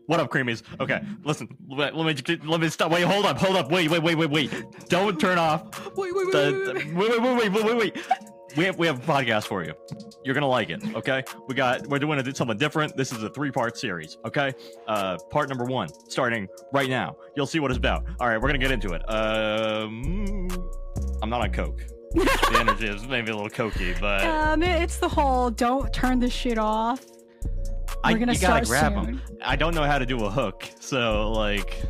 What up, creamies? Okay, listen. Let me stop. Wait, hold up. Wait. Don't turn off. Wait. We have a podcast for you. You're gonna like it. Okay, we're doing something different. This is a 3-part series. Okay, part number 1 starting right now. You'll see what it's about. All right, we're gonna get into it. I'm not on coke. The energy is maybe a little cokey, but it's the whole don't turn this shit off. We're gonna you gotta start grab soon. them. I don't know how to do a hook, so like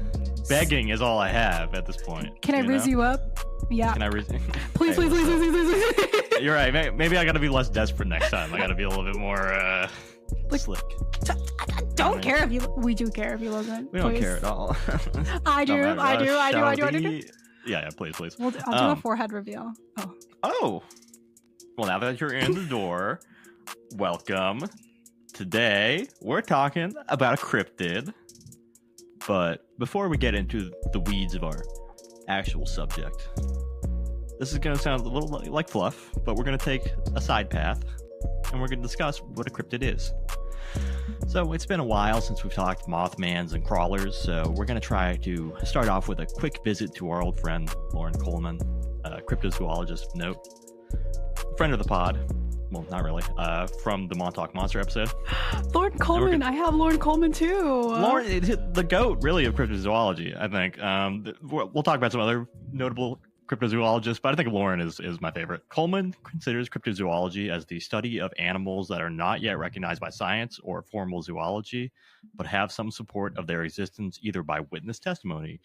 begging is all I have at this point. Can I riz you up? Yeah. Can I riz? Please. You're right. Maybe I gotta be less desperate next time. I gotta be a little bit more slick. Don't care if you. We do care if you listen. We don't care at all. I do. Yeah, please. I'll do a forehead reveal. Oh. Well, now that you're in the door, welcome. Today, we're talking about a cryptid. But before we get into the weeds of our actual subject, this is going to sound a little like fluff, but we're going to take a side path, and we're going to discuss what a cryptid is. So it's been a while since we've talked Mothmans and crawlers, so we're going to try to start off with a quick visit to our old friend, Lauren Coleman, cryptozoologist, note, friend of the pod. Well, not really. From the Montauk Monster episode. Lauren Coleman. I have Lauren Coleman too. Lauren, the goat, really, of cryptozoology, I think. We'll talk about some other notable cryptozoologists, but I think Lauren is my favorite. Coleman considers cryptozoology as the study of animals that are not yet recognized by science or formal zoology, but have some support of their existence either by witness testimony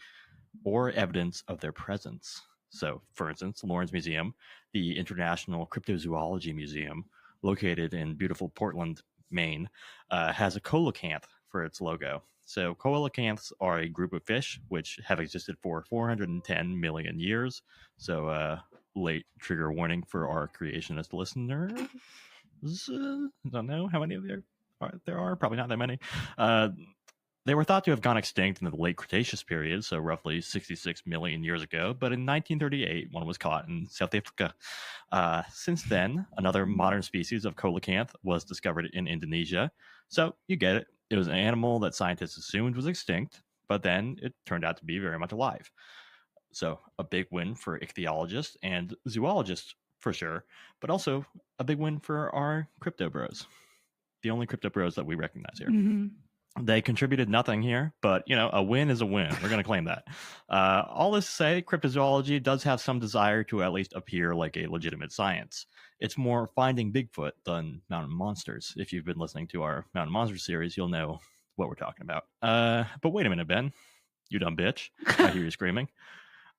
or evidence of their presence. So, for instance, Lauren's museum, the International Cryptozoology Museum, located in beautiful Portland, Maine, has a coelacanth for its logo. So coelacanths are a group of fish which have existed for 410 million years. So late trigger warning for our creationist listeners. I don't know how many of there are. Probably not that many. They were thought to have gone extinct in the late Cretaceous period, so roughly 66 million years ago. But in 1938, one was caught in South Africa. Since then, another modern species of coelacanth was discovered in Indonesia. So you get it. It was an animal that scientists assumed was extinct, but then it turned out to be very much alive. So a big win for ichthyologists and zoologists for sure, but also a big win for our crypto bros. The only crypto bros that we recognize here. Mm-hmm. They contributed nothing here, but, a win is a win. We're going to claim that. All this to say, cryptozoology does have some desire to at least appear like a legitimate science. It's more finding Bigfoot than mountain monsters. If you've been listening to our mountain monster series, you'll know what we're talking about. But wait a minute, Ben. You dumb bitch. I hear you screaming.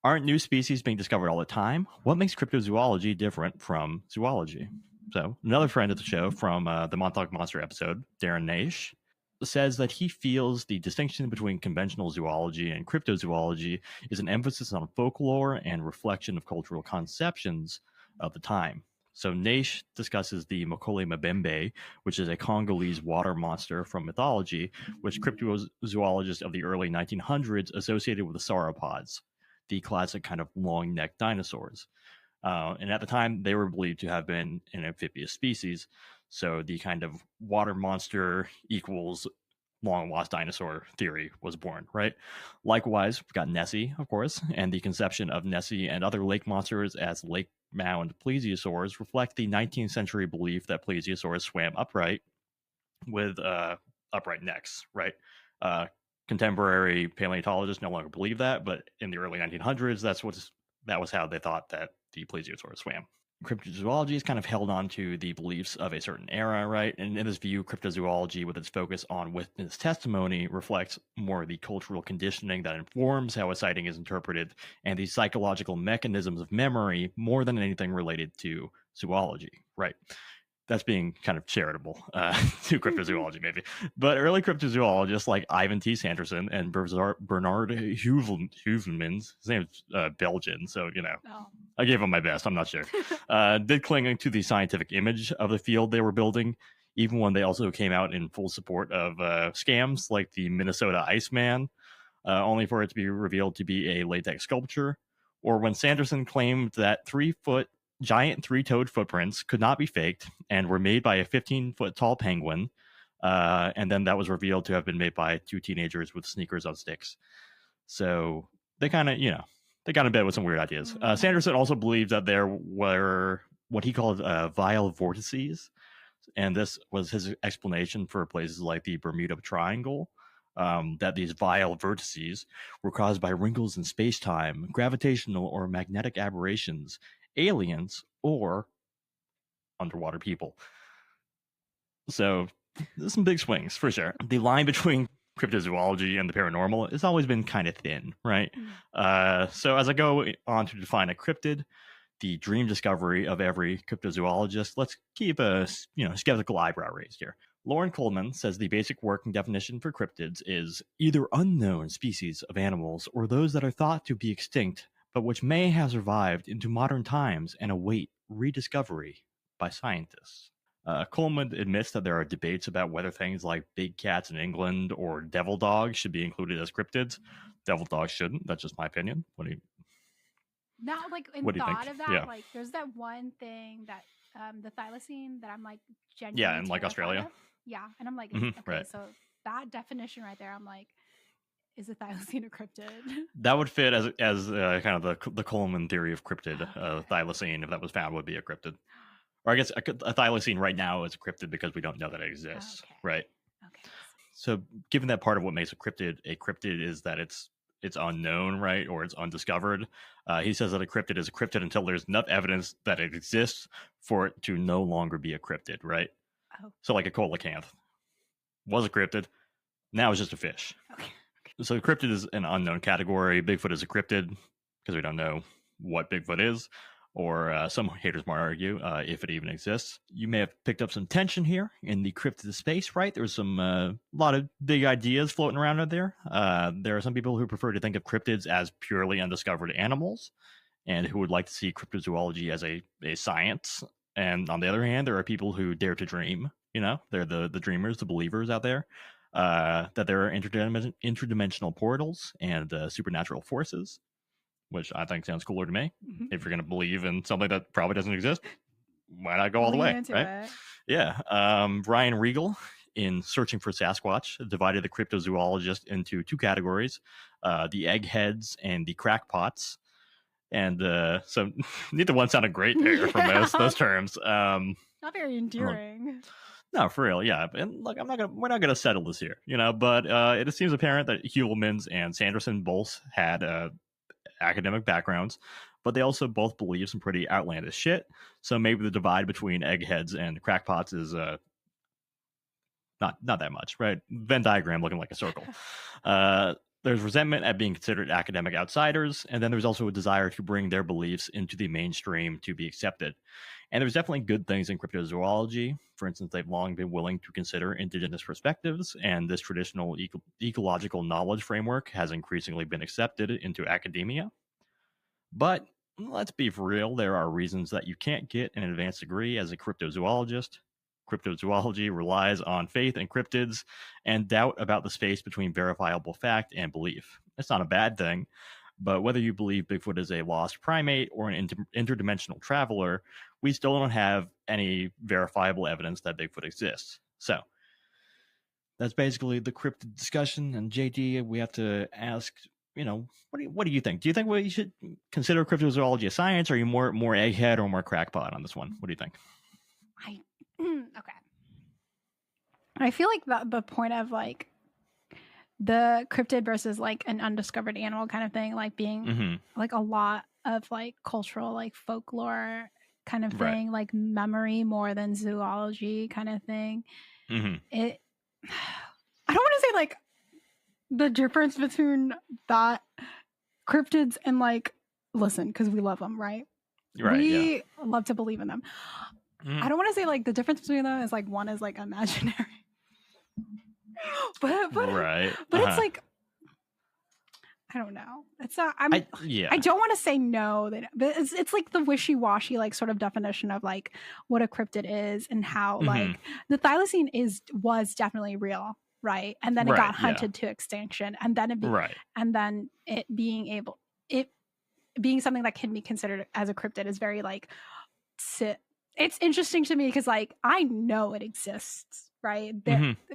Aren't new species being discovered all the time? What makes cryptozoology different from zoology? So, another friend of the show from the Montauk Monster episode, Darren Naish, says that he feels the distinction between conventional zoology and cryptozoology is an emphasis on folklore and reflection of cultural conceptions of the time. So Naish discusses the Mokole Mbembe, which is a Congolese water monster from mythology, which cryptozoologists of the early 1900s associated with the sauropods, the classic kind of long-necked dinosaurs. And at the time, they were believed to have been an amphibious species. So the kind of water monster equals long lost dinosaur theory was born, right? Likewise, we've got Nessie, of course, and the conception of Nessie and other lake monsters as lake mound plesiosaurs reflect the 19th century belief that plesiosaurs swam upright with upright necks, right? Contemporary paleontologists no longer believe that, but in the early 1900s, that was how they thought that the plesiosaurs swam. Cryptozoology is kind of held on to the beliefs of a certain era, right? And in this view, cryptozoology, with its focus on witness testimony, reflects more the cultural conditioning that informs how a sighting is interpreted and the psychological mechanisms of memory more than anything related to zoology, right? That's being kind of charitable to cryptozoology, maybe. But early cryptozoologists like Ivan T. Sanderson and Bernard Heuvelmans, his name's Belgian, so, I gave him my best, I'm not sure, did cling to the scientific image of the field they were building, even when they also came out in full support of scams like the Minnesota Iceman, only for it to be revealed to be a latex sculpture, or when Sanderson claimed that 3-foot giant 3-toed footprints could not be faked and were made by a 15-foot tall penguin. And then that was revealed to have been made by 2 teenagers with sneakers on sticks. So they kind of, they got in bed with some weird ideas. Sanderson also believed that there were what he called vile vortices. And this was his explanation for places like the Bermuda Triangle, that these vile vortices were caused by wrinkles in space-time, gravitational or magnetic aberrations, aliens, or underwater people. So there's some big swings for sure. The line between cryptozoology and the paranormal has always been kind of thin, right? So as I go on to define a cryptid, the dream discovery of every cryptozoologist, let's keep a skeptical eyebrow raised here. Lauren Coleman says the basic working definition for cryptids is either unknown species of animals or those that are thought to be extinct, but which may have survived into modern times and await rediscovery by scientists. Coleman admits that there are debates about whether things like big cats in England or devil dogs should be included as cryptids. Devil dogs shouldn't. That's just my opinion. What do you? Not like in What do you thought think? of that, Yeah. like there's that one thing that the thylacine that I'm like genuinely Yeah, in like Australia. of. Yeah, and I'm like, Mhm, okay, right. so that definition right there, I'm like, is a thylacine a cryptid? That would fit as kind of the Coleman theory of cryptid. Okay. Thylacine, if that was found, would be a cryptid. Or I guess a thylacine right now is a cryptid because we don't know that it exists, Okay. right? Okay. So, given that part of what makes a cryptid is that it's unknown, right, or it's undiscovered. He says that a cryptid is a cryptid until there's enough evidence that it exists for it to no longer be a cryptid, right? Oh. So, like a coelacanth was a cryptid, now it's just a fish. Okay. So, cryptid is an unknown category. Bigfoot is a cryptid because we don't know what Bigfoot is. Or some haters might argue, if it even exists. You may have picked up some tension here in the cryptid space, right? There's some lot of big ideas floating around out there. There are some people who prefer to think of cryptids as purely undiscovered animals, and who would like to see cryptozoology as a science. And on the other hand, there are people who dare to dream. They're the dreamers, the believers out there, that there are interdimensional portals and supernatural forces, which I think sounds cooler to me. Mm-hmm. If you're going to believe in something that probably doesn't exist, why not go all the way, right? It. Yeah. Brian Regal, in Searching for Sasquatch, divided the cryptozoologist into 2 categories, the eggheads and the crackpots. And so neither one sounded great there from those terms. Not very endearing. No, for real, yeah. And look, we're not gonna settle this here, but it seems apparent that Heuvelmans and Sanderson both had academic backgrounds, but they also both believe some pretty outlandish shit. So maybe the divide between eggheads and crackpots is not that much, right? Venn diagram looking like a circle. There's resentment at being considered academic outsiders, and then there's also a desire to bring their beliefs into the mainstream to be accepted. And there's definitely good things in cryptozoology. For instance, they've long been willing to consider indigenous perspectives, and this traditional ecological knowledge framework has increasingly been accepted into academia. But let's be for real, there are reasons that you can't get an advanced degree as a cryptozoologist. Cryptozoology relies on faith in cryptids and doubt about the space between verifiable fact and belief. It's not a bad thing, but whether you believe Bigfoot is a lost primate or an interdimensional traveler, we still don't have any verifiable evidence that Bigfoot exists. So that's basically the cryptid discussion. And JD, we have to ask, what do you think? Do you think we should consider cryptozoology a science? Or are you more egghead or more crackpot on this one? What do you think? Okay. I feel like the point of like the cryptid versus like an undiscovered animal kind of thing, like being like a lot of like cultural like folklore kind of thing, like memory more than zoology kind of thing. I don't want to say like the difference between that cryptids and like, listen, because we love them, right? We love to believe in them. I don't want to say like the difference between them is like one is like imaginary, but it's like, I don't know. It's not. I don't want to say no. But it's like the wishy-washy like sort of definition of like what a cryptid is and how like the thylacine was definitely real, right? And then it got hunted to extinction, and then it being something that can be considered as a cryptid is very like. It's interesting to me because like I know it exists, right?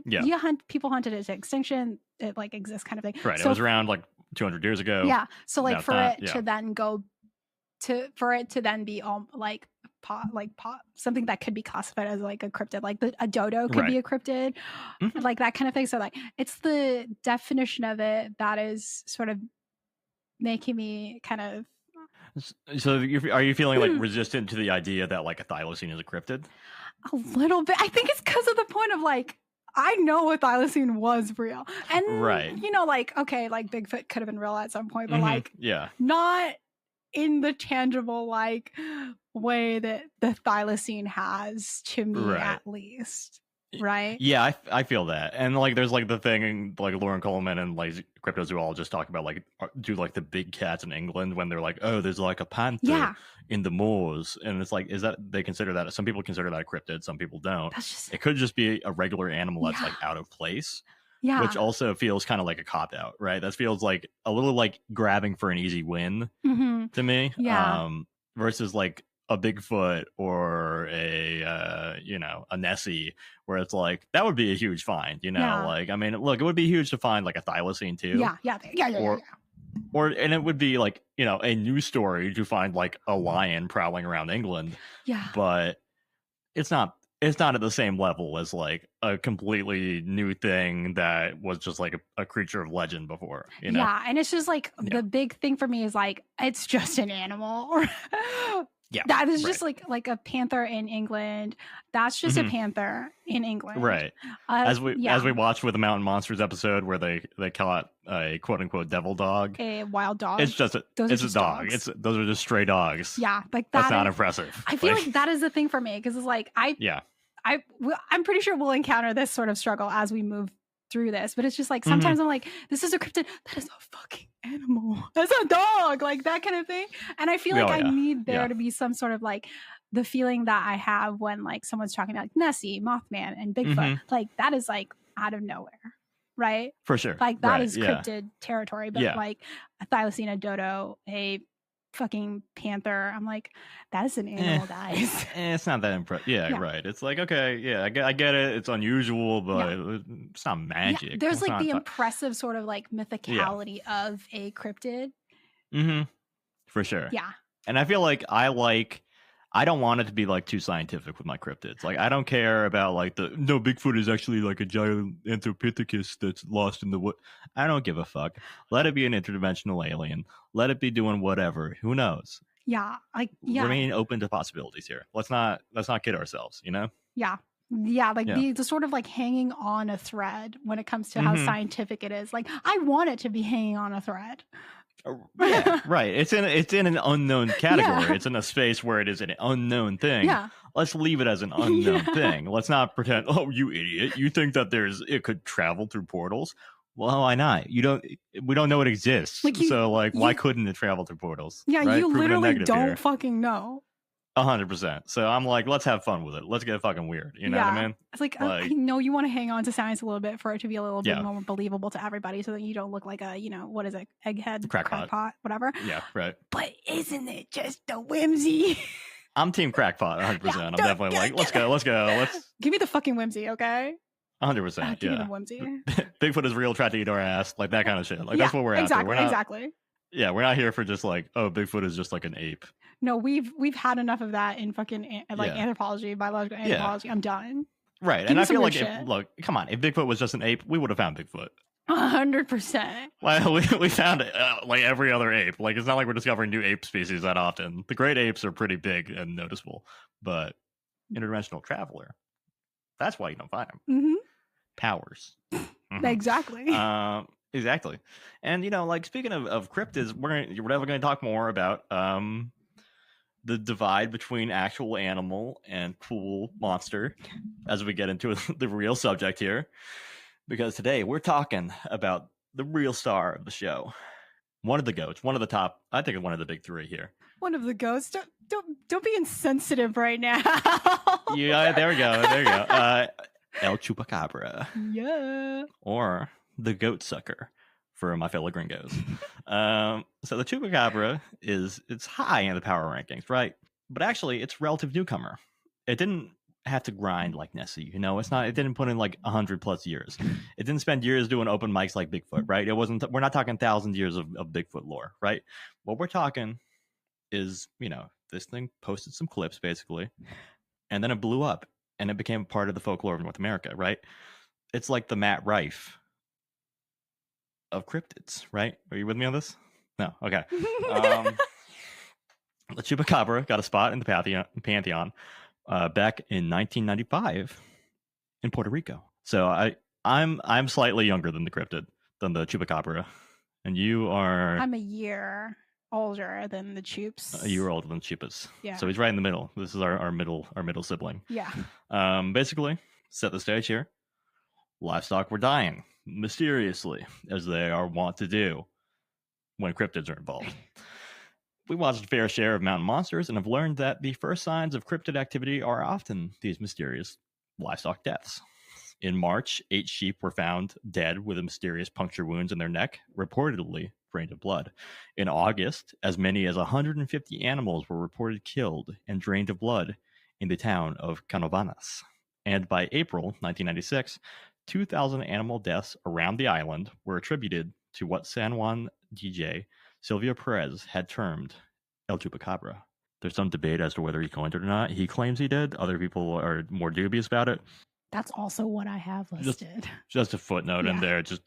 Yeah. People hunted it to extinction. It like exists, kind of thing. Right. So it was around like 200 years ago. yeah. So like for that, it to then go for it to then be all like something that could be classified as like a cryptid, like a dodo could be a cryptid, like that kind of thing. So like it's the definition of it that is sort of making me kind of. So are you feeling like resistant to the idea that like a thylacine is a cryptid? A little bit. I think it's because of the point of like, I know a thylacine was real, and you know, like, okay, like Bigfoot could have been real at some point, but like, not in the tangible like way that the thylacine has to me, at least. Right. Yeah, I feel that. And like there's like the thing like Lauren Coleman and like cryptozoologists talk about like do like the big cats in England when they're like, oh, there's like a panther in the moors, and it's like, is that they consider that, some people consider that a cryptid, some people don't. It could just be a regular animal that's like out of place. Yeah. Which also feels kind of like a cop out, right? That feels like a little like grabbing for an easy win to me. Yeah. Versus like a Bigfoot or a a Nessie, where it's like that would be a huge find, like, I mean, look, it would be huge to find like a thylacine too. Or and it would be like, a news story to find like a lion prowling around England. Yeah. But it's not at the same level as like a completely new thing that was just like a creature of legend before, Yeah, and it's just like the big thing for me is like it's just an animal. Yeah, that is just like a panther in England. That's just a panther in England, right? As we watched with the Mountain Monsters episode where they caught a quote unquote devil dog, a wild dog. It's just a dog. Dogs. Those are just stray dogs. Yeah, like that's not impressive. I feel like that is the thing for me, because it's like I'm pretty sure we'll encounter this sort of struggle as we move through this, but it's just like sometimes I'm like, this is a cryptid, that is a fucking animal, that's a dog, like that kind of thing. And I feel like I need there to be some sort of like the feeling that I have when like someone's talking about like Nessie, Mothman, and Bigfoot, like that is like out of nowhere, right? For sure. Like that is cryptid territory, but like a thylacine, a dodo, a fucking panther, I'm like, that is an animal, guys. It's not that impressive. Right. It's like, okay, I get it. It's unusual, but it's not magic. Yeah. There's like the impressive sort of like mythicality of a cryptid. For sure. Yeah. And I feel like I don't want it to be like too scientific with my cryptids. Like I don't care about like no, Bigfoot is actually like a giant Anthropithecus that's lost in the wood. I don't give a fuck. Let it be an interdimensional alien. Let it be doing whatever. Who knows? Yeah. Remain open to possibilities here. Let's not kid ourselves, Yeah. Yeah, like the sort of like hanging on a thread when it comes to how scientific it is. Like I want it to be hanging on a thread. Yeah, right. It's in an unknown category. Yeah. It's in a space where it is an unknown thing. Yeah. Let's leave it as an unknown thing. Let's not pretend, oh, you idiot, you think that it could travel through portals? Well, why not? We don't know it exists. Why couldn't it travel through portals? Yeah, right? You literally don't fucking know. 100%. So I'm like, let's have fun with it. Let's get fucking weird. You know what I mean? It's like I know you want to hang on to science a little bit for it to be a little bit more believable to everybody, so that you don't look like a, what is it, egghead, crackpot, whatever. Yeah, right. But isn't it just a whimsy? I'm team crackpot, 100%. I'm definitely like, let's go. Let's give me the fucking whimsy, okay? 100%. Give me the whimsy. Bigfoot is real. Tried to eat our ass, like that kind of shit. Like that's what we're after. We're not, exactly. Yeah, we're not here for just like, oh, Bigfoot is just like an ape. No, we've had enough of that in fucking anthropology, biological anthropology. I'm done. Right, and I feel like, look, come on, if Bigfoot was just an ape, we would have found Bigfoot. 100%. Well, we found like every other ape. Like it's not like we're discovering new ape species that often. The great apes are pretty big and noticeable, but interdimensional traveler, that's why you don't find them. Powers. Exactly. Exactly. And like speaking of cryptids, we're definitely going to talk more about the divide between actual animal and cool monster as we get into the real subject here, because today we're talking about the real star of the show, one of the goats, one of the top, I think one of the big three here. One of the goats. Don't be insensitive right now. Yeah, there we go. El Chupacabra. Yeah. Or the goat sucker for my fellow gringos. So the chupacabra it's high in the power rankings, right? But actually, it's relative newcomer. It didn't have to grind like Nessie. You know, it didn't put in like 100+ years. It didn't spend years doing open mics like Bigfoot, right? We're not talking 1,000 years of Bigfoot lore, right? What we're talking is, this thing posted some clips basically, and then it blew up and it became part of the folklore of North America, right? It's like the Matt Rife of cryptids, right? Are you with me on this? No, okay. The chupacabra got a spot in the pantheon back in 1995 in Puerto Rico. So I'm slightly younger than the chupacabra, and you are. I'm a year older than the Chups. A year older than Chupas. Yeah. So he's right in the middle. This is our middle sibling. Yeah. Basically, set the stage here. Livestock were dying mysteriously, as they are wont to do when cryptids are involved. We watched a fair share of mountain monsters and have learned that the first signs of cryptid activity are often these mysterious livestock deaths. In March, 8 sheep were found dead with mysterious puncture wounds in their neck, reportedly drained of blood. In August, as many as 150 animals were reported killed and drained of blood in the town of Canovanas. And by April 1996, 2,000 animal deaths around the island were attributed to what San Juan DJ Silvio Perez had termed El Chupacabra. There's some debate as to whether he coined it or not. He claims he did. Other people are more dubious about it. That's also what I have listed. Just a footnote in there. Just,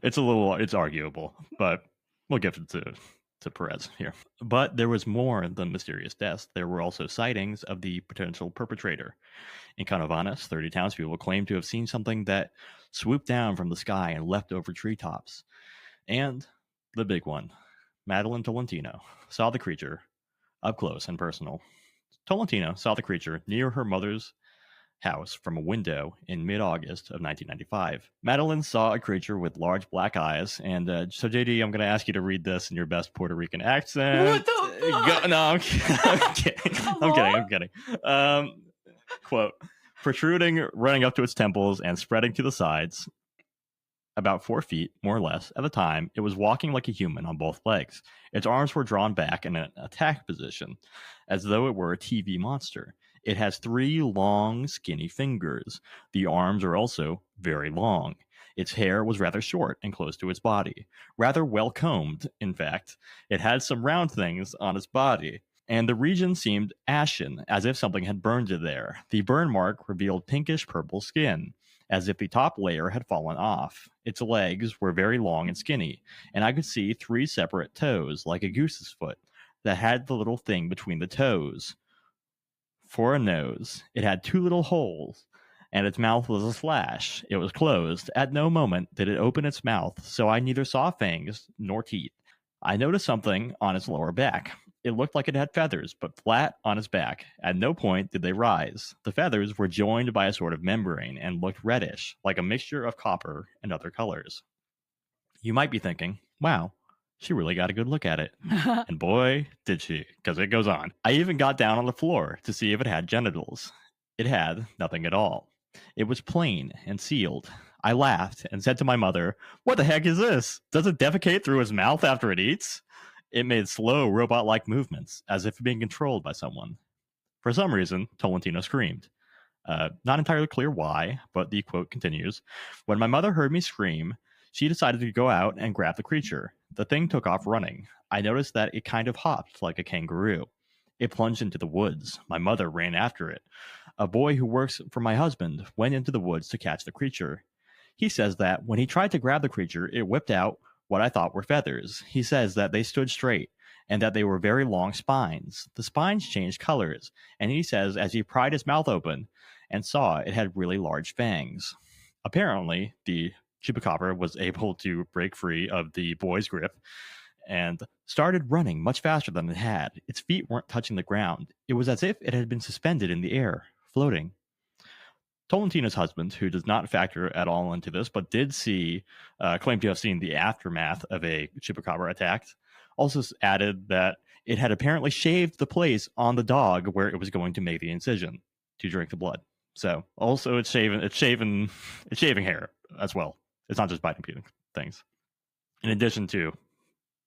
it's arguable, but we'll give it to Perez here. But there was more than mysterious deaths. There were also sightings of the potential perpetrator. In Canovanas, 30 townspeople claimed to have seen something that swooped down from the sky and leapt over treetops. And the big one, Madeline Tolentino, saw the creature up close and personal. Tolentino saw the creature near her mother's house from a window in mid-August of 1995. Madeline saw a creature with large black eyes, and so JD, I'm going to ask you to read this in your best Puerto Rican accent. What the fuck? No, I'm kidding. I'm kidding. Quote, protruding, running up to its temples and spreading to the sides, about 4 feet, more or less, at the time, it was walking like a human on both legs. Its arms were drawn back in an attack position, as though it were a TV monster. It has 3 long, skinny fingers. The arms are also very long. Its hair was rather short and close to its body. Rather well combed, in fact. It had some round things on its body, and the region seemed ashen, as if something had burned it there. The burn mark revealed pinkish purple skin, as if the top layer had fallen off. Its legs were very long and skinny, and I could see 3 separate toes, like a goose's foot, that had the little thing between the toes. For a nose, it had 2 little holes, and its mouth was a slash. It was closed. At no moment did it open its mouth, so I neither saw fangs nor teeth. I noticed something on its lower back. It looked like it had feathers, but flat on its back. At no point did they rise. The feathers were joined by a sort of membrane and looked reddish, like a mixture of copper and other colors. You might be thinking, wow, she really got a good look at it. And boy, did she, because it goes on. I even got down on the floor to see if it had genitals. It had nothing at all. It was plain and sealed. I laughed and said to my mother, what the heck is this? Does it defecate through its mouth after it eats? It made slow, robot-like movements, as if being controlled by someone. For some reason, Tolentino screamed. Not entirely clear why, but the quote continues. When my mother heard me scream, she decided to go out and grab the creature. The thing took off running. I noticed that it kind of hopped like a kangaroo. It plunged into the woods. My mother ran after it. A boy who works for my husband went into the woods to catch the creature. He says that when he tried to grab the creature, it whipped out what I thought were feathers. He says that they stood straight and that they were very long spines. The spines changed colors, and he says as he pried his mouth open and saw it had really large fangs. Apparently, the chupacabra was able to break free of the boy's grip and started running much faster than it had. Its feet weren't touching the ground. It was as if it had been suspended in the air, floating. Tolentino's husband, who does not factor at all into this, but did claim to have seen the aftermath of a chupacabra attack, also added that it had apparently shaved the place on the dog where it was going to make the incision to drink the blood. So also it's shaving hair as well. It's not just biting things. In addition to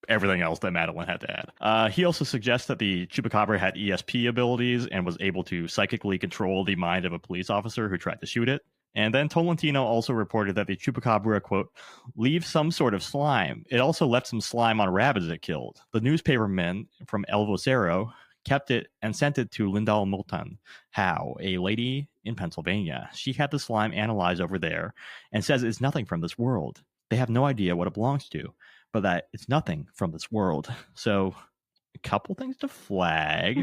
everything else that Madeline had to add. He also suggests that the chupacabra had ESP abilities and was able to psychically control the mind of a police officer who tried to shoot it. And then Tolentino also reported that the chupacabra, quote, leaves some sort of slime. It also left some slime on rabbits it killed. The newspapermen from El Vocero kept it and sent it to Lindell Moulton Howe, a lady in Pennsylvania. She had the slime analyzed over there and says it's nothing from this world. They have no idea what it belongs to, but that it's nothing from this world. So a couple things to flag.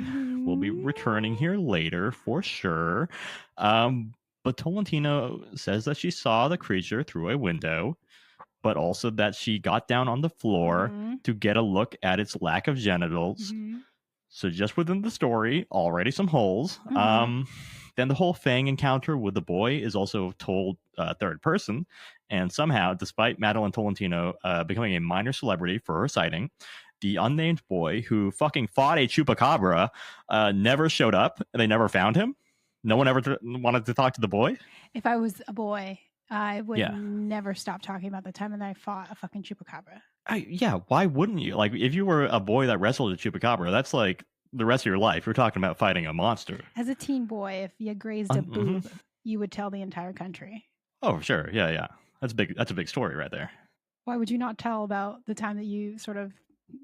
We'll be returning here later for sure. But Tolentino says that she saw the creature through a window, but also that she got down on the floor to get a look at its lack of genitals. So just within the story, already some holes. Then the whole Fang encounter with the boy is also told third person. And somehow, despite Madeline Tolentino becoming a minor celebrity for her sighting, the unnamed boy who fucking fought a chupacabra never showed up. They never found him. No one ever wanted to talk to the boy. If I was a boy, I would never stop talking about the time that I fought a fucking chupacabra. Yeah, why wouldn't you? Like, if you were a boy that wrestled a chupacabra, that's like the rest of your life. You're talking about fighting a monster. As a teen boy, if you grazed a boob, you would tell the entire country. Oh, sure. Yeah. That's big. That's a big story right there. Why would you not tell about the time that you sort of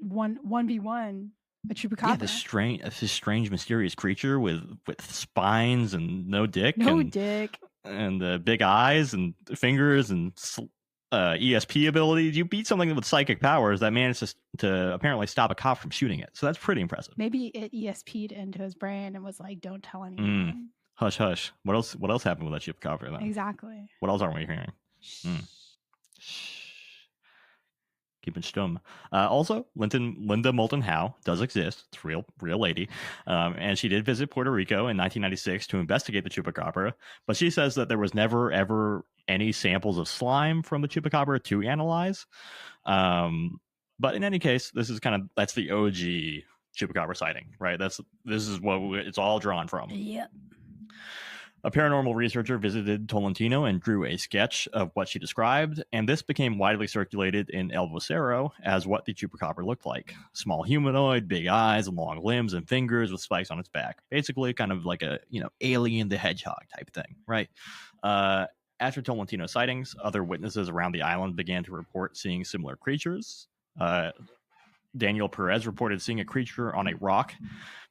1v1 a chupacabra? Yeah, this strange, mysterious creature with spines and no dick. And big eyes and fingers and ESP abilities. You beat something with psychic powers that managed to apparently stop a cop from shooting it. So that's pretty impressive. Maybe it ESP'd into his brain and was like, "Don't tell anyone." Hush, hush. What else happened with that chupacabra then? Exactly. What else aren't we hearing? Shh. Keeping stum. Also, Linda Moulton Howe does exist. It's real lady. And she did visit Puerto Rico in 1996 to investigate the chupacabra. But she says that there was never, ever any samples of slime from the chupacabra to analyze. But in any case, that's the OG chupacabra sighting, right? This is what it's all drawn from. Yep. A paranormal researcher visited Tolentino and drew a sketch of what she described, and this became widely circulated in El Vocero as what the chupacabra looked like. Small humanoid, big eyes, long limbs, and fingers with spikes on its back. Basically kind of like a, Alien the Hedgehog type thing, right? After Tolentino sightings, other witnesses around the island began to report seeing similar creatures. Daniel Perez reported seeing a creature on a rock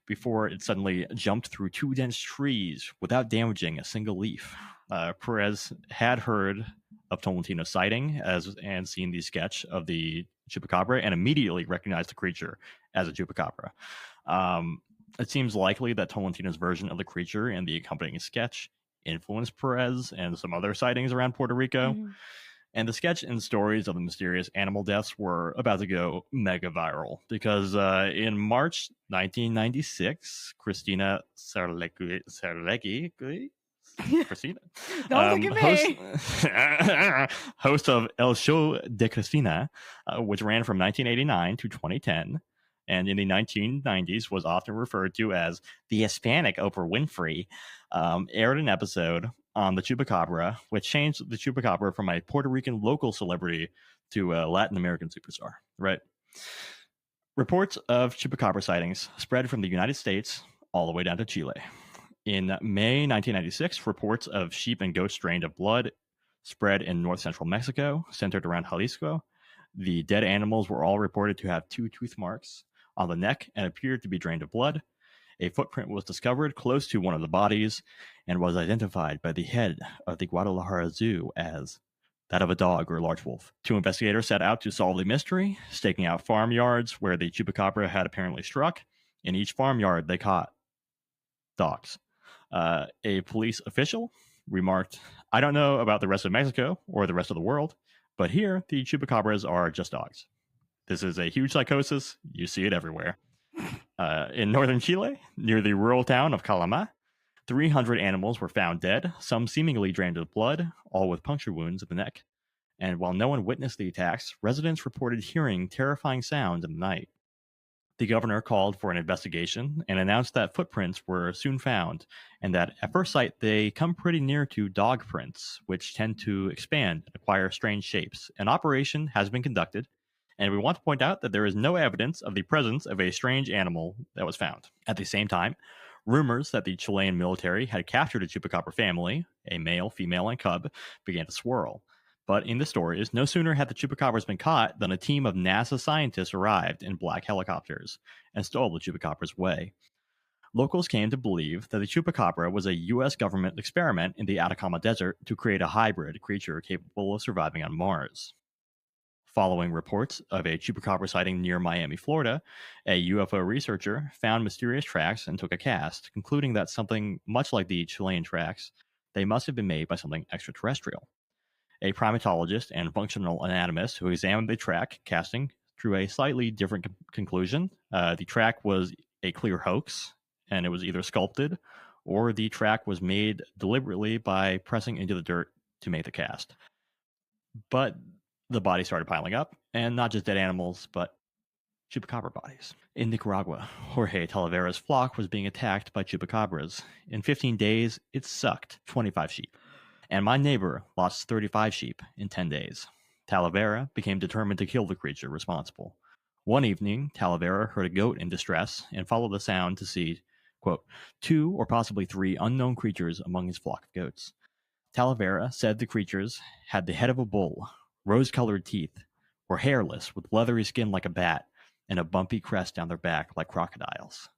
before it suddenly jumped through two dense trees without damaging a single leaf. Perez had heard of Tolentino's sighting and seen the sketch of the chupacabra and immediately recognized the creature as a chupacabra. It seems likely that Tolentino's version of the creature and the accompanying sketch influenced Perez and some other sightings around Puerto Rico. And the sketch and stories of the mysterious animal deaths were about to go mega viral because in March 1996, Christina Sarlecki, Christina, Don't look at me. Host of El Show de Cristina, which ran from 1989 to 2010, and in the 1990s was often referred to as the Hispanic Oprah Winfrey, aired an episode on the chupacabra, which changed the chupacabra from a Puerto Rican local celebrity to a Latin American superstar, right? Reports of chupacabra sightings spread from the United States all the way down to Chile. In May 1996, reports of sheep and goats drained of blood spread in north-central Mexico, centered around Jalisco. The dead animals were all reported to have 2 tooth marks on the neck and appeared to be drained of blood. A footprint was discovered close to one of the bodies and was identified by the head of the Guadalajara Zoo as that of a dog or a large wolf. 2 investigators set out to solve the mystery, staking out farmyards where the chupacabra had apparently struck. In each farmyard, they caught dogs. A police official remarked, "I don't know about the rest of Mexico or the rest of the world, but here the chupacabras are just dogs. This is a huge psychosis. You see it everywhere." In northern Chile, near the rural town of Calama, 300 animals were found dead, some seemingly drained of blood, all with puncture wounds in the neck. And while no one witnessed the attacks, residents reported hearing terrifying sounds in the night. The governor called for an investigation and announced that footprints were soon found, and that at first sight they come pretty near to dog prints, which tend to expand and acquire strange shapes. An operation has been conducted, And we want to point out that there is no evidence of the presence of a strange animal that was found. At the same time, rumors that the Chilean military had captured a chupacabra family, a male, female, and cub, began to swirl. But in the stories, no sooner had the chupacabras been caught than a team of NASA scientists arrived in black helicopters and stole the chupacabras away. Locals came to believe that the chupacabra was a U.S. government experiment in the Atacama Desert to create a hybrid creature capable of surviving on Mars. Following reports of a chupacabra sighting near Miami, Florida, a UFO researcher found mysterious tracks and took a cast, concluding that something much like the Chilean tracks, they must have been made by something extraterrestrial. A primatologist and functional anatomist who examined the track casting drew a slightly different conclusion. The track was a clear hoax, and it was either sculpted or the track was made deliberately by pressing into the dirt to make the cast. But the bodies started piling up, and not just dead animals, but chupacabra bodies. In Nicaragua, Jorge Talavera's flock was being attacked by chupacabras. In 15 days, it sucked 25 sheep. And my neighbor lost 35 sheep in 10 days. Talavera became determined to kill the creature responsible. One evening, Talavera heard a goat in distress and followed the sound to see, quote, 2 or possibly 3 unknown creatures among his flock of goats. Talavera said the creatures had the head of a bull, rose-colored teeth, were hairless with leathery skin like a bat, and a bumpy crest down their back like crocodiles.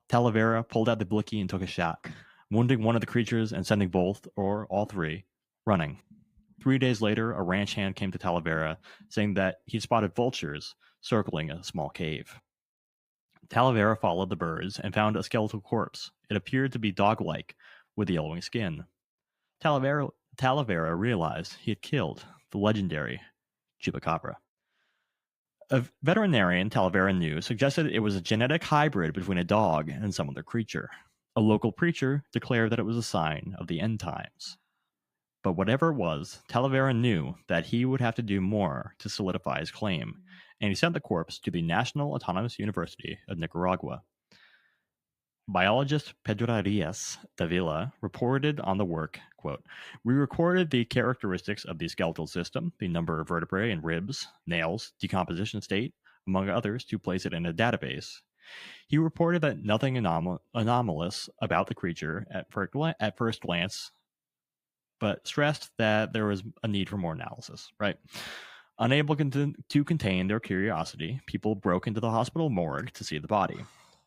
Talavera pulled out the blicky and took a shot, wounding one of the creatures and sending both, or all 3, running. 3 days later, a ranch hand came to Talavera, saying that he spotted vultures circling a small cave. Talavera followed the birds and found a skeletal corpse. It appeared to be dog-like, with yellowing skin. Talavera realized he had killed the legendary chupacabra. A veterinarian Talavera knew suggested it was a genetic hybrid between a dog and some other creature. A local preacher declared that it was a sign of the end times. But whatever it was, Talavera knew that he would have to do more to solidify his claim, and he sent the corpse to the National Autonomous University of Nicaragua. Biologist Pedro Arias Davila reported on the work, quote, "We recorded the characteristics of the skeletal system, the number of vertebrae and ribs, nails, decomposition state, among others, to place it in a database. He reported that nothing anomalous about the creature at first glance, but stressed that there was a need for more analysis, right? Unable to contain their curiosity, people broke into the hospital morgue to see the body.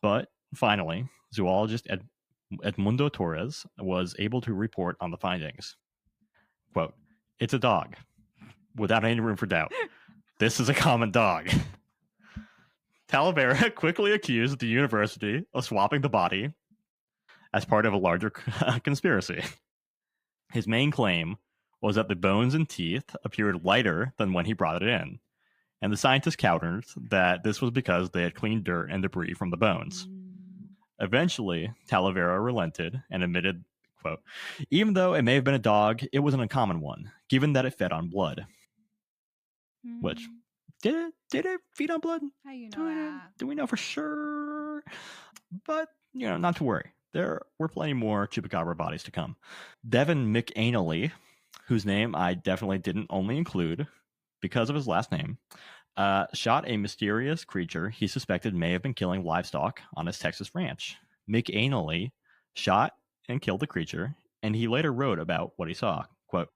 But finally, zoologist Edmundo Torres was able to report on the findings. Quote, "It's a dog, without any room for doubt. This is a common dog." Talavera quickly accused the university of swapping the body as part of a larger conspiracy. His main claim was that the bones and teeth appeared lighter than when he brought it in, and the scientists countered that this was because they had cleaned dirt and debris from the bones. Eventually, Talavera relented and admitted, quote, "Even though it may have been a dog, it was an uncommon one, given that it fed on blood." Which, did it feed on blood? How you know that? Do we know for sure? But, not to worry. There were plenty more chupacabra bodies to come. Devin McAnally, whose name I definitely didn't only include because of his last name, shot a mysterious creature he suspected may have been killing livestock on his Texas ranch. McAnally shot and killed the creature, and he later wrote about what he saw. Quote,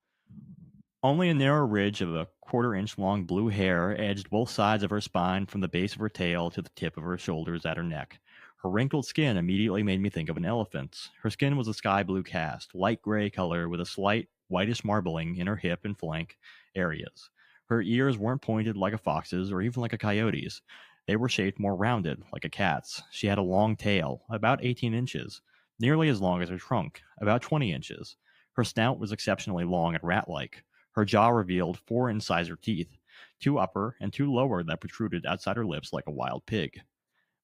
"Only a narrow ridge of a 1/4-inch long blue hair edged both sides of her spine from the base of her tail to the tip of her shoulders at her neck. Her wrinkled skin immediately made me think of an elephant's. Her skin was a sky blue cast, light gray color with a slight whitish marbling in her hip and flank areas. Her ears weren't pointed like a fox's or even like a coyote's. They were shaped more rounded, like a cat's. She had a long tail, about 18 inches, nearly as long as her trunk, about 20 inches. Her snout was exceptionally long and rat-like. Her jaw revealed 4 incisor teeth, 2 upper and 2 lower that protruded outside her lips like a wild pig."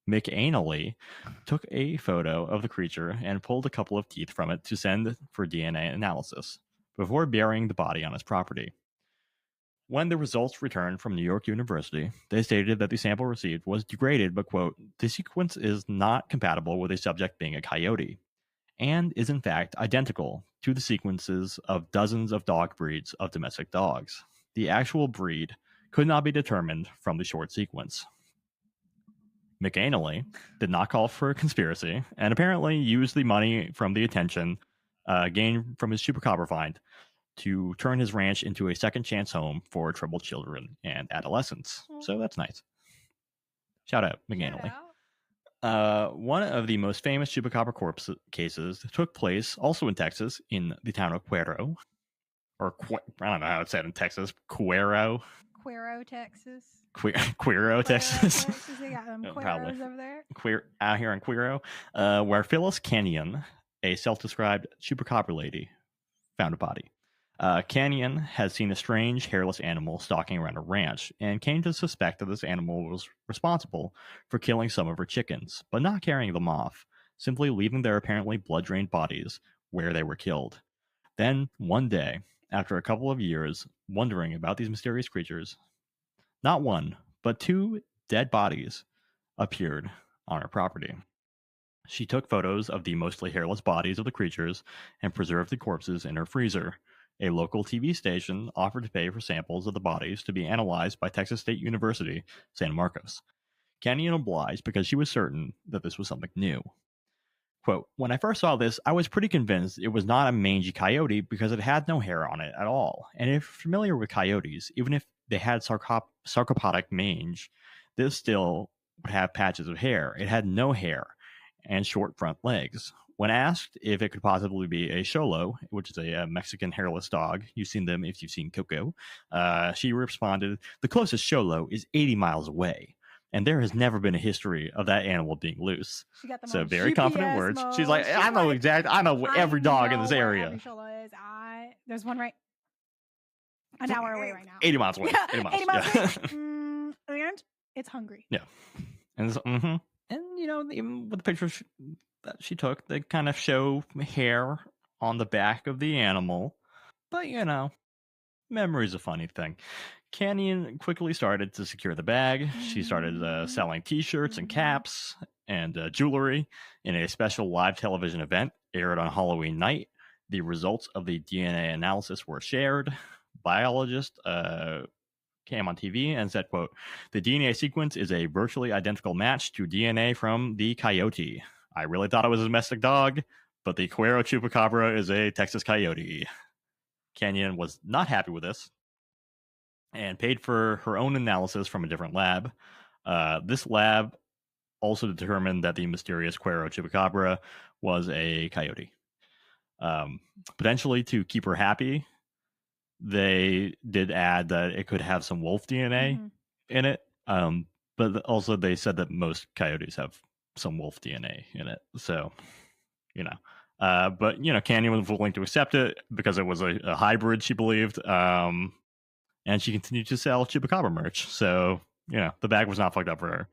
McAnally took a photo of the creature and pulled a couple of teeth from it to send for DNA analysis, before burying the body on his property. When the results returned from New York University, they stated that the sample received was degraded, but, quote, "The sequence is not compatible with a subject being a coyote, and is in fact identical to the sequences of dozens of dog breeds of domestic dogs. The actual breed could not be determined from the short sequence. McAnally did not call for a conspiracy and apparently used the money from the attention gained from his chupacabra find to turn his ranch into a second chance home for troubled children and adolescents. So that's nice. Shout out, McAnally. One of the most famous chupacabra corpse cases took place also in Texas in the town of Cuero. Or I don't know how it's said in Texas. Cuero, Texas. Cuero, Texas. They got them Cueros over there. Out here in Cuero, where Phyllis Kenyon, a self-described chupacabra lady, found a body. Kenyon had seen a strange, hairless animal stalking around a ranch and came to suspect that this animal was responsible for killing some of her chickens, but not carrying them off, simply leaving their apparently blood-drained bodies where they were killed. Then, one day, after a couple of years wondering about these mysterious creatures, not one, but 2 dead bodies appeared on her property. She took photos of the mostly hairless bodies of the creatures and preserved the corpses in her freezer. A local TV station offered to pay for samples of the bodies to be analyzed by Texas State University, San Marcos. Kenyon obliged because she was certain that this was something new. Quote, when I first saw this, I was pretty convinced it was not a mangy coyote because it had no hair on it at all. And if you're familiar with coyotes, even if they had sarcopodic mange, this still would have patches of hair. It had no hair and short front legs. When asked if it could possibly be a Xolo, which is a Mexican hairless dog, you've seen them if you've seen Coco, she responded, the closest Xolo is 80 miles away. And there has never been a history of that animal being loose. She got them so on very GPS confident words. mode. She's like, I know every dog in this area. Every Xolo is. There's one right an hour away right now. 80 miles away. Yeah, 80 miles. 80 miles Yeah. away. And it's hungry. Yeah. And you know, even with the pictures that she took, they kind of show hair on the back of the animal. But you know, memory's a funny thing. Kenyon quickly started to secure the bag. She started selling t-shirts and caps and jewelry in a special live television event aired on Halloween night. The results of the DNA analysis were shared. Biologist came on TV and said, quote, the DNA sequence is a virtually identical match to DNA from the coyote. I really thought it was a domestic dog, but the Cuero chupacabra is a Texas coyote. Kenyon was not happy with this and paid for her own analysis from a different lab. This lab also determined that the mysterious Cuero chupacabra was a coyote. Potentially to keep her happy, they did add that it could have some wolf DNA in it. But also they said that most coyotes have some wolf DNA in it. So, you know. But, you know, Kenyon was willing to accept it because it was a hybrid, she believed. And she continued to sell chupacabra merch. So, you know, the bag was not fucked up for her.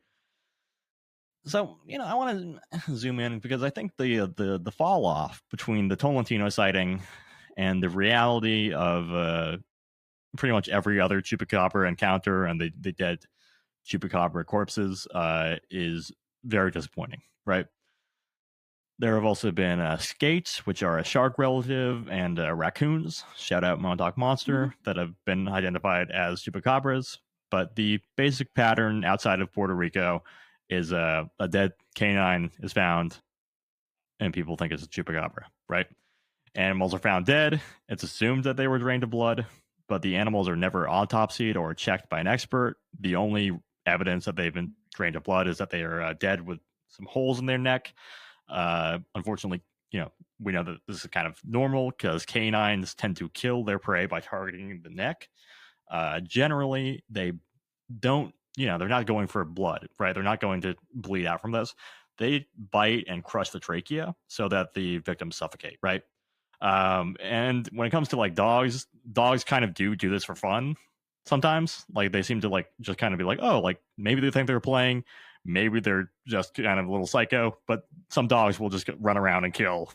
So, you know, I want to zoom in because I think the fall off between the Tolentino sighting and the reality of pretty much every other chupacabra encounter and the dead chupacabra corpses is very disappointing, right? There have also been skates, which are a shark relative, and raccoons, shout out Montauk Monster, that have been identified as chupacabras. But the basic pattern outside of Puerto Rico is a dead canine is found, and people think it's a chupacabra, right? Animals are found dead. It's assumed that they were drained of blood, but the animals are never autopsied or checked by an expert. The only evidence that they've been drained of blood is that they are dead with some holes in their neck. Unfortunately, you know, we know that this is kind of normal because canines tend to kill their prey by targeting the neck. Generally, they don't, you know, they're not going for blood, right? They're not going to bleed out from this. They bite and crush the trachea so that the victims suffocate, right? And when it comes to like dogs kind of do this for fun sometimes. Like they seem to like just kind of be like, oh, like maybe they think they're playing. Maybe they're just kind of a little psycho, but some dogs will just run around and kill.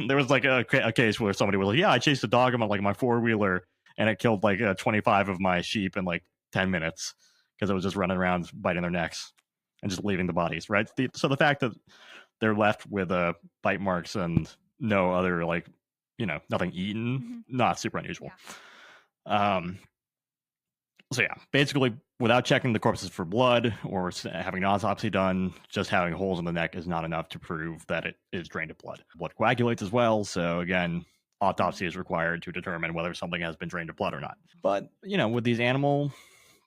There was like a case where somebody was like, yeah, I chased a dog on like my 4-wheeler and it killed like 25 of my sheep in like 10 minutes because it was just running around biting their necks and just leaving the bodies, right? So the fact that they're left with bite marks and no other like, you know, nothing eaten, not super unusual. Yeah. So yeah, basically, without checking the corpses for blood or having an autopsy done, just having holes in the neck is not enough to prove that it is drained of blood. Blood coagulates as well, so again, autopsy is required to determine whether something has been drained of blood or not. But with these animal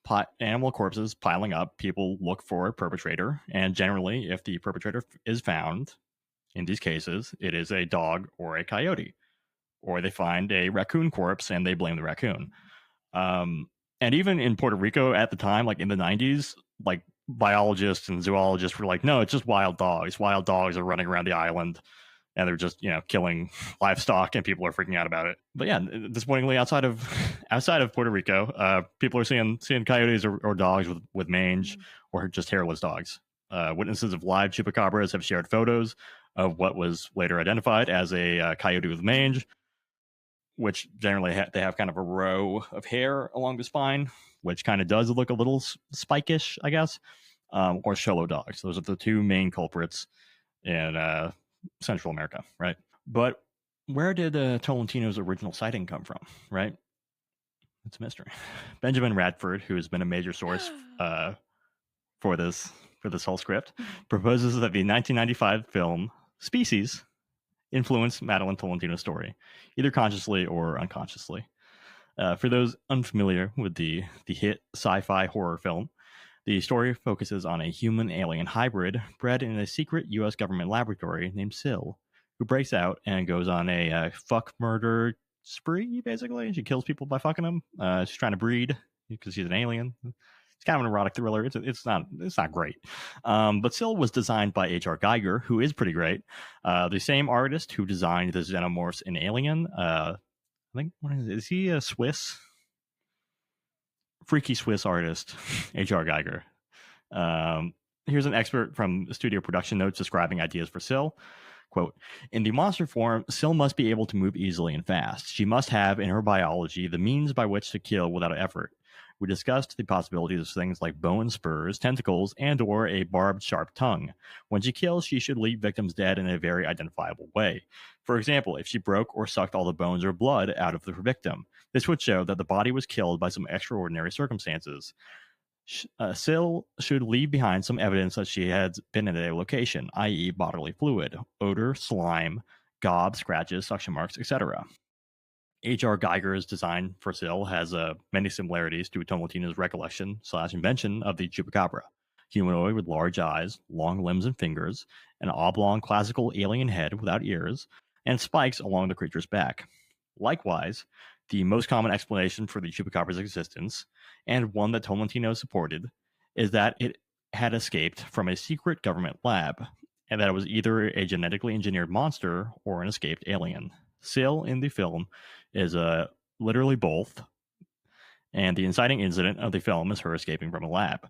corpses piling up, people look for a perpetrator, and generally, if the perpetrator is found, in these cases, it is a dog or a coyote, or they find a raccoon corpse and they blame the raccoon. And even in Puerto Rico at the time, like in the 90s, like biologists and zoologists were like, no, it's just wild dogs. Wild dogs are running around the island and they're just, killing livestock, and people are freaking out about it. But yeah, disappointingly, outside of Puerto Rico, people are seeing coyotes or dogs with mange or just hairless dogs. Witnesses of live chupacabras have shared photos of what was later identified as a coyote with mange, which generally they have kind of a row of hair along the spine, which kind of does look a little spikish, I guess, or Xolo dogs. Those are the two main culprits in Central America, right? But where did Tolentino's original sighting come from, right? It's a mystery. Benjamin Radford, who has been a major source for this whole script, proposes that the 1995 film Species influenced Madeline Tolentino's story, either consciously or unconsciously. For those unfamiliar with the hit sci-fi horror film, the story focuses on a human-alien hybrid bred in a secret U.S. government laboratory named Syl, who breaks out and goes on a fuck murder spree, basically. She kills people by fucking them. She's trying to breed because she's an alien. It's kind of an erotic thriller. It's not great. But Syl was designed by H.R. Geiger, who is pretty great. The same artist who designed the xenomorphs in Alien. I think, is he a Swiss? Freaky Swiss artist, H.R. Geiger. Here's an expert from studio production notes describing ideas for Syl. Quote, in the monster form, Syl must be able to move easily and fast. She must have in her biology the means by which to kill without effort. We discussed the possibilities of things like bone spurs, tentacles, and or a barbed, sharp tongue. When she kills, she should leave victims dead in a very identifiable way. For example, if she broke or sucked all the bones or blood out of her victim, this would show that the body was killed by some extraordinary circumstances. Syl should leave behind some evidence that she had been at a location, i.e. bodily fluid, odor, slime, gob, scratches, suction marks, etc. H.R. Geiger's design for Syl has many similarities to Tolentino's recollection/invention of the chupacabra, humanoid with large eyes, long limbs and fingers, an oblong classical alien head without ears, and spikes along the creature's back. Likewise, the most common explanation for the chupacabra's existence, and one that Tolentino supported, is that it had escaped from a secret government lab, and that it was either a genetically engineered monster or an escaped alien. Syl in the film is literally both, and the inciting incident of the film is her escaping from a lab.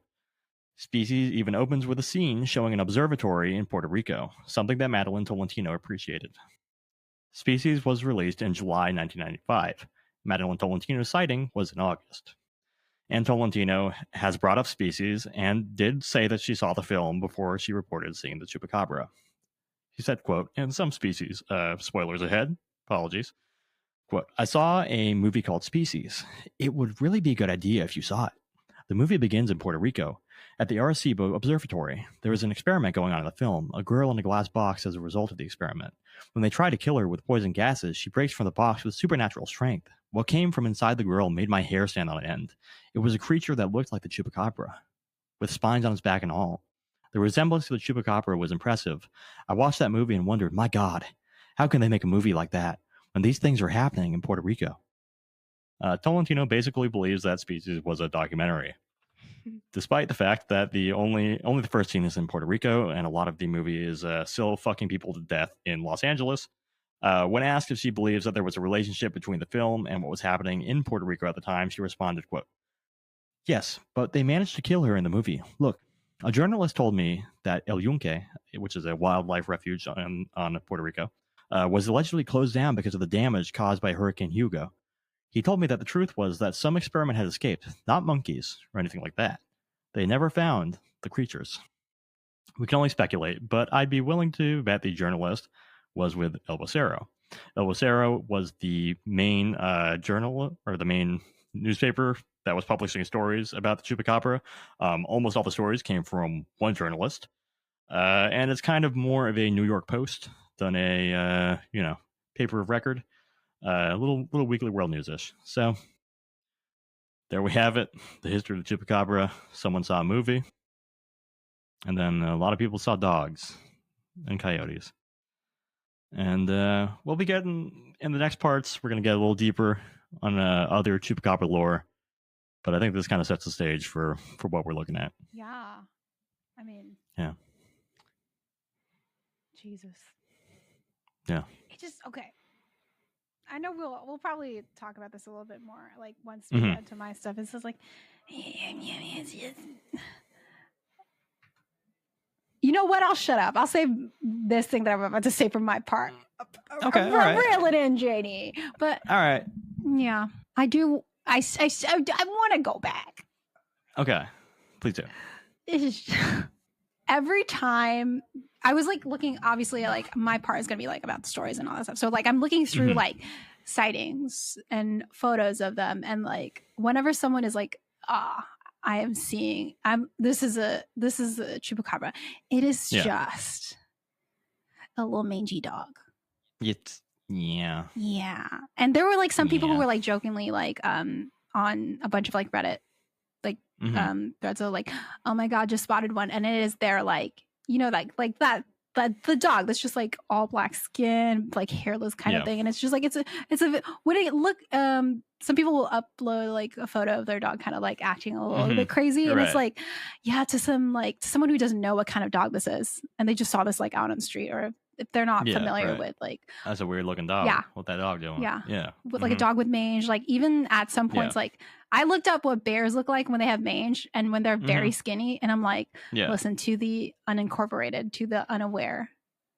Species even opens with a scene showing an observatory in Puerto Rico, something that Madeline Tolentino appreciated. Species was released in July 1995. Madeline Tolentino's sighting was in August. And Tolentino has brought up Species and did say that she saw the film before she reported seeing the chupacabra. She said, quote, in some Species, spoilers ahead, apologies, quote, I saw a movie called Species. It would really be a good idea if you saw it. The movie begins in Puerto Rico. At the Arecibo Observatory, there is an experiment going on in the film, a girl in a glass box as a result of the experiment. When they try to kill her with poison gases, she breaks from the box with supernatural strength. What came from inside the girl made my hair stand on end. It was a creature that looked like the chupacabra, with spines on its back and all. The resemblance to the chupacabra was impressive. I watched that movie and wondered, my God, how can they make a movie like that when these things are happening in Puerto Rico? Tolentino basically believes that Species was a documentary, despite the fact that only the first scene is in Puerto Rico, and a lot of the movie is Syl fucking people to death in Los Angeles. When asked if she believes that there was a relationship between the film and what was happening in Puerto Rico at the time, she responded, quote, yes, but they managed to kill her in the movie. Look, a journalist told me that El Yunque, which is a wildlife refuge on Puerto Rico, was allegedly closed down because of the damage caused by Hurricane Hugo. He told me that the truth was that some experiment had escaped, not monkeys or anything like that. They never found the creatures. We can only speculate, but I'd be willing to bet the journalist was with El Vocero. El Vocero was the main journal, or the main newspaper that was publishing stories about the chupacabra. Almost all the stories came from one journalist, and it's kind of more of a New York Post than a paper of record. A little weekly world news-ish. So there we have it, the history of the chupacabra. Someone saw a movie, and then a lot of people saw dogs and coyotes. And we'll be getting, in the next parts, we're going to get a little deeper on other chupacabra lore. But I think this kind of sets the stage for what we're looking at. Yeah. I mean. Yeah. Jesus. Yeah. It just, okay. I know we'll probably talk about this a little bit more, like, once we get to my stuff. It's just like, you know what? I'll shut up. I'll save this thing that I'm about to say for my part. Okay, all right. Reel it in, JD. But all right. Yeah, I do. I want to go back. Okay, please do. Every time I was like looking, obviously, like my part is gonna be like about the stories and all that stuff. So like I'm looking through like sightings and photos of them, and like whenever someone is like, I am seeing, this is a chupacabra. It is just a little mangy dog. Yeah. And there were like some people who were like jokingly like on a bunch of like Reddit like threads of like, oh my god, just spotted one, and it is their like, you know, like that the dog that's just like all black skin, like hairless kind of thing, and it's just like it's a when it look some people will upload like a photo of their dog kind of like acting a little bit crazy, and it's like, to someone who doesn't know what kind of dog this is, and they just saw this like out on the street, or if they're not familiar with like, that's a weird looking dog. What that dog doing? With like a dog with mange. Like even at some points, like I looked up what bears look like when they have mange and when they're very skinny, and I'm like, listen, to the unincorporated, to the unaware,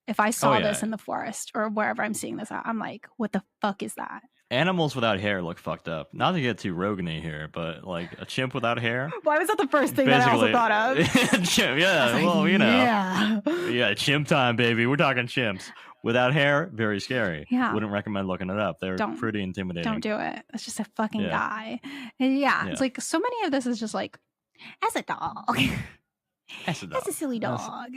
if I saw this in the forest or wherever I'm seeing this at, I'm like, what the fuck is that? Animals without hair look fucked up. Not to get too Rogan-y here, but like a chimp without hair. Why was that the first thing that I also thought of? Chimp, well, you know. Yeah, chimp time, baby. We're talking chimps. Without hair, very scary. Yeah. Wouldn't recommend looking it up. They're pretty intimidating. Don't do it. It's just a fucking guy. And it's like so many of this is just like, as a dog. As a silly dog.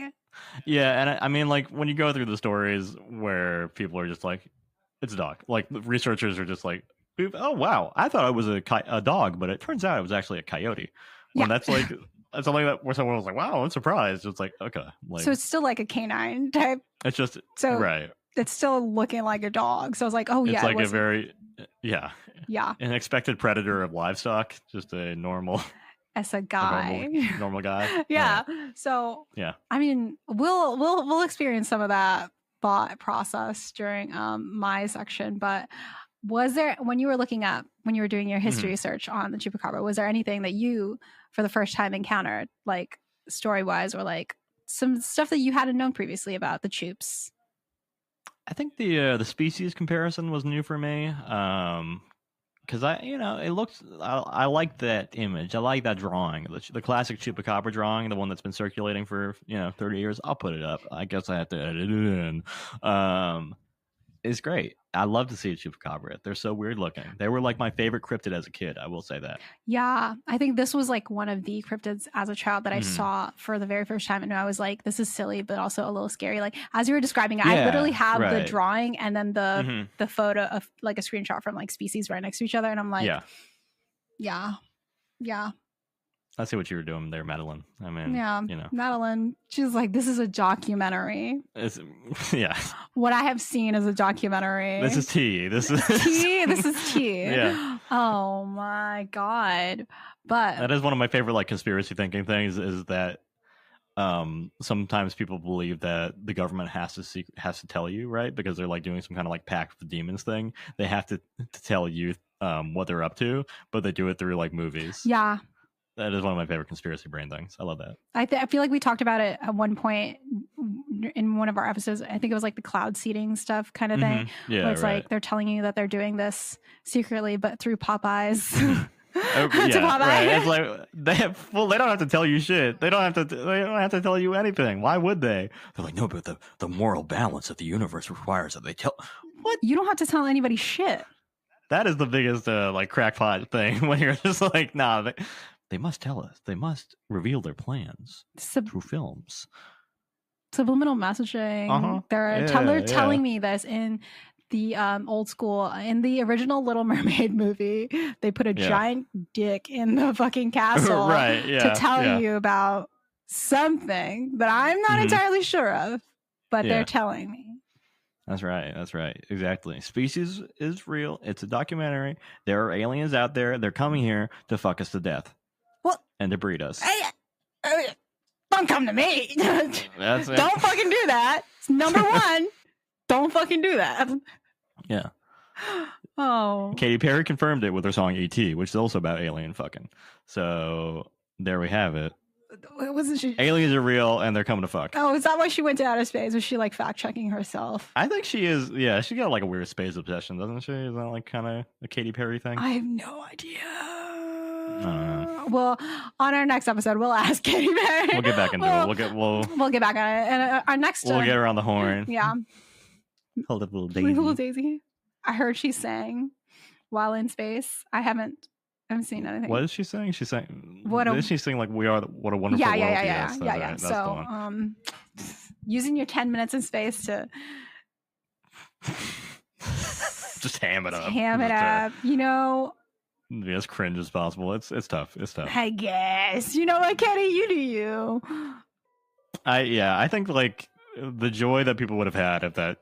Yeah, and I mean, like, when you go through the stories where people are just like, it's a dog. Like, researchers are just like, oh, wow, I thought it was a dog, but it turns out it was actually a coyote. When that's like, that's something that where someone was like, wow, I'm surprised. It's like, okay. Like, so it's still like a canine type. It's just, it's still looking like a dog. So I was like, oh, it's like a very, an expected predator of livestock, just a normal. As a guy, normal guy. So I mean, we'll experience some of that thought process during my section. But was there, when you were doing your history search on the chupacabra, was there anything that you for the first time encountered, like story wise, or like some stuff that you hadn't known previously about the chups? I think the species comparison was new for me. Because it looks, I like that image. I like that drawing, the classic chupacabra drawing, the one that's been circulating for 30 years. I'll put it up. I guess I have to edit it in. It's great. I love to see a chupacabra. They're so weird looking. They were like my favorite cryptid as a kid. I will say that. Yeah, I think this was like one of the cryptids as a child that I saw for the very first time, and I was like, this is silly, but also a little scary. Like as you were describing it, I literally have the drawing and then the photo of like a screenshot from like species right next to each other, and I'm like, yeah. I see what you were doing there, Madeline. I mean, Madeline, she's like, this is a documentary. What I have seen is a documentary. This is tea. This is tea. This is tea. Oh my god! But that is one of my favorite like conspiracy thinking things. Is that sometimes people believe that the government has to tell you, right? Because they're like doing some kind of like pact with the demons thing. They have to tell you what they're up to, but they do it through like movies. Yeah. That is one of my favorite conspiracy brain things. I love that. I feel like we talked about it at one point in one of our episodes. I think it was like the cloud seeding stuff kind of thing. Yeah, where it's like they're telling you that they're doing this secretly, but through Popeyes. Right. It's like they don't have to tell you shit. They don't have to tell you anything. Why would they? They're like, no, but the moral balance of the universe requires that they tell. What? You don't have to tell anybody shit. That is the biggest like crackpot thing when you're just like, nah, they must tell us. They must reveal their plans through films. Subliminal messaging. They're telling me this in the old school, in the original Little Mermaid movie. They put a giant dick in the fucking castle to tell you about something that I'm not entirely sure of, but they're telling me. That's right. Exactly. Species is real. It's a documentary. There are aliens out there. They're coming here to fuck us to death. Well, and to breed us. Don't come to me. That's it. Don't fucking do that. It's number one. Don't fucking do that. Yeah. Oh. Katy Perry confirmed it with her song E.T., which is also about alien fucking. So there we have it. Wasn't she? Aliens are real and they're coming to fuck. Oh, is that why she went to outer space? Was she like fact checking herself? I think she is. Yeah, she got like a weird space obsession, doesn't she? Is that like kind of a Katy Perry thing? I have no idea. Well, on our next episode, we'll ask Katy Perry. We'll get back into it. We'll get back on it. And our next, we'll get her on the horn. Yeah. Hold up, little Daisy. Little Daisy. I heard she sang while in space. I haven't seen anything. What is she saying? She sang. Did she sing like "We Are What a Wonderful World"? Yeah. Right. So, using your 10 minutes in space to just ham it up. You know. Be as cringe as possible. It's tough. I guess. You know what, Kenny? You do you. I think like the joy that people would have had if that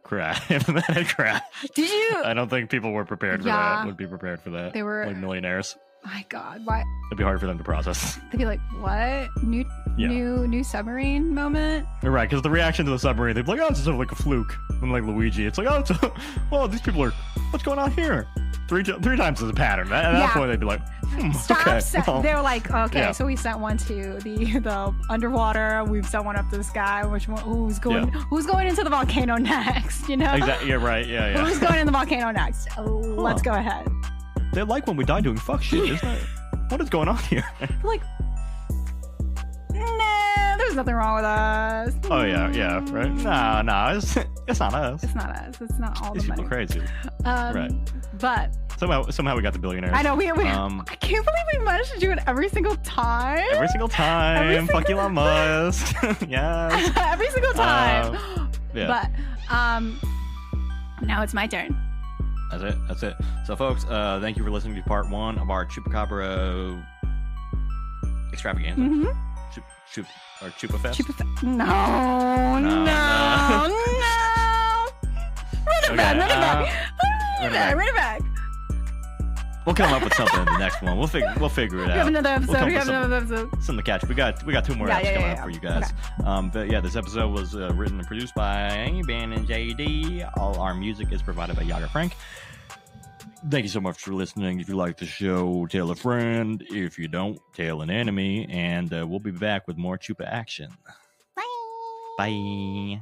had crashed. Did you? I don't think people were prepared for that. Would be prepared for that. They were like millionaires. My God, why? It'd be hard for them to process. They'd be like, "What? New submarine moment?" Right, because the reaction to the submarine, they'd be like, "Oh, it's just like a fluke." And like Luigi, it's like, "Oh, these people are. What's going on here?" Three times as a pattern. At that point, they'd be like, "Stop!" Okay, they were like, "Okay, so we sent one to the underwater. We've sent one up to the sky. Which one? Who's going into the volcano next? You know?" Exactly. Yeah. Right. Yeah. Who's going in the volcano next? Let's go ahead. They like when we die doing fuck shit, isn't it? What is going on here? Like, nah, there's nothing wrong with us. Oh yeah, right. Nah, it's not us. It's not us. It's not all these the people money. Crazy. Right. But somehow we got the billionaires. I know we I can't believe we managed to do it every single time. Fuck Elon Musk. Yes. Every single time. Yeah. But now it's my turn. That's it. So, folks, thank you for listening to part 1 of our Chupacabra extravaganza. Chupaverse. No. Run it back. We'll come up with something in the next one. We'll figure it out. We have another episode. Something to catch. We got 2 more episodes coming up for you guys. Okay. But yeah, this episode was written and produced by Ben and JD. All our music is provided by Yager Frank. Thank you so much for listening. If you like the show, tell a friend. If you don't, tell an enemy. And we'll be back with more Chupa action. Bye. Bye.